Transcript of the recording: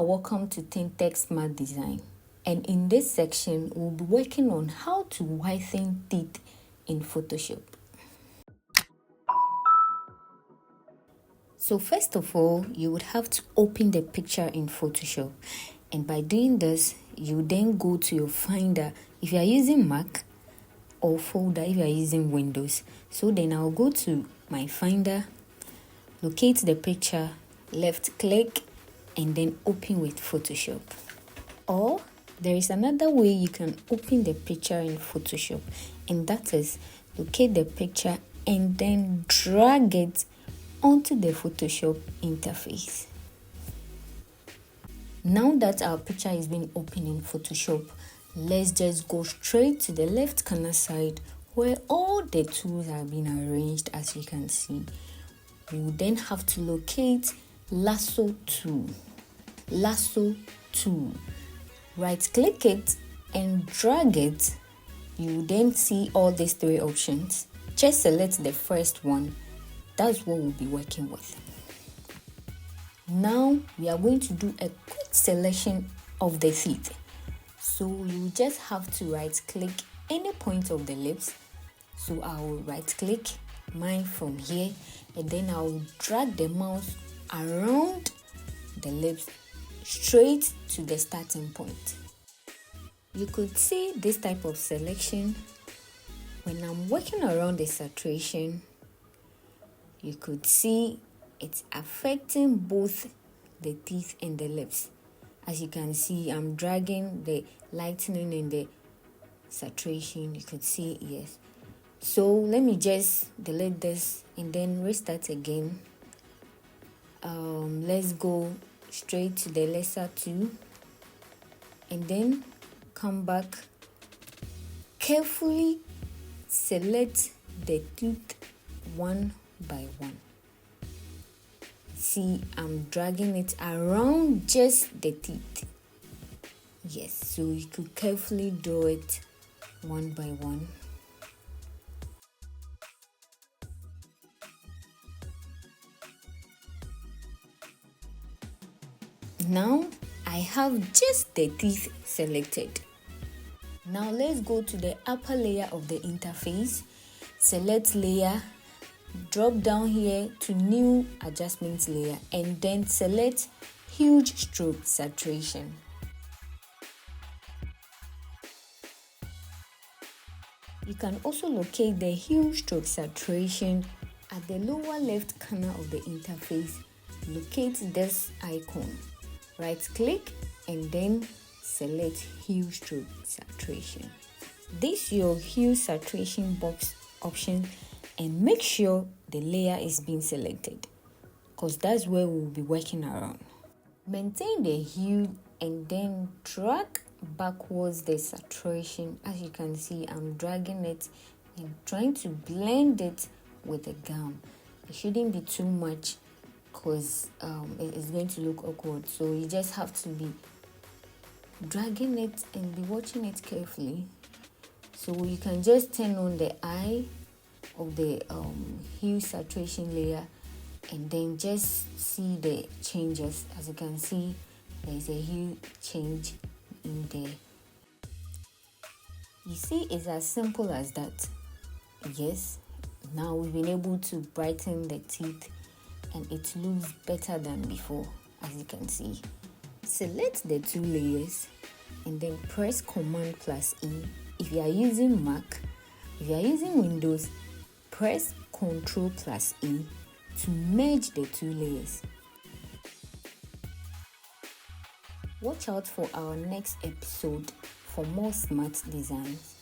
welcome to Tech Smart Design, and in this section we'll be working on how to whiten teeth in Photoshop. So first of all, you would have to open the picture in Photoshop, and by doing this you then go to your Finder if you are using Mac, or Folder if you are using Windows. So then I'll go to my Finder, locate the picture, left click, and then open with Photoshop. Or there is another way you can open the picture in Photoshop, and that is locate the picture and then drag it onto the Photoshop interface. Now that our picture is being opened in Photoshop, let's just go straight to the left corner side where all the tools are being arranged. As you can see, we will then have to locate lasso tool. Right click it and drag it. You will then see all these three options. Just select the first one. That's what we'll be working with. Now we are going to do a quick selection of the teeth. So you just have to right click any point of the lips. So I will right click mine from here, and then I will drag the mouse around the lips straight to the starting point. You could see this type of selection when I'm working around the saturation. You could see it's affecting both the teeth and the lips. As you can see, I'm dragging the lightening and the saturation. You could see, yes. So let me just delete this and then restart again. Let's go straight to the lesser two and then come back. Carefully select the tooth one by one. See, I'm dragging it around just the teeth. Yes, so you could carefully do it one by one. Now I have just the teeth selected. Now let's go to the upper layer of the interface. Select layer, drop down here to new adjustment layer, and then select huge stroke saturation. You can also locate the huge stroke saturation at the lower left corner of the interface. Locate this icon, right click, and then select hue stroke saturation. This is your hue saturation box option, and make sure the layer is being selected because that's where we'll be working around. Maintain the hue and then drag backwards the saturation. As you can see, I'm dragging it and trying to blend it with the gum. It shouldn't be too much because it is going to look awkward. So you just have to be dragging it and be watching it carefully. So you can just turn on the eye of the hue saturation layer and then just see the changes. As you can see, there is a hue change in there. You see, it's as simple as that. Yes, now we've been able to brighten the teeth and it looks better than before. As you can see, select the two layers and then press Command plus E. If you are using Mac, if you are using Windows, press Ctrl plus E to merge the two layers. Watch out for our next episode for more smart designs.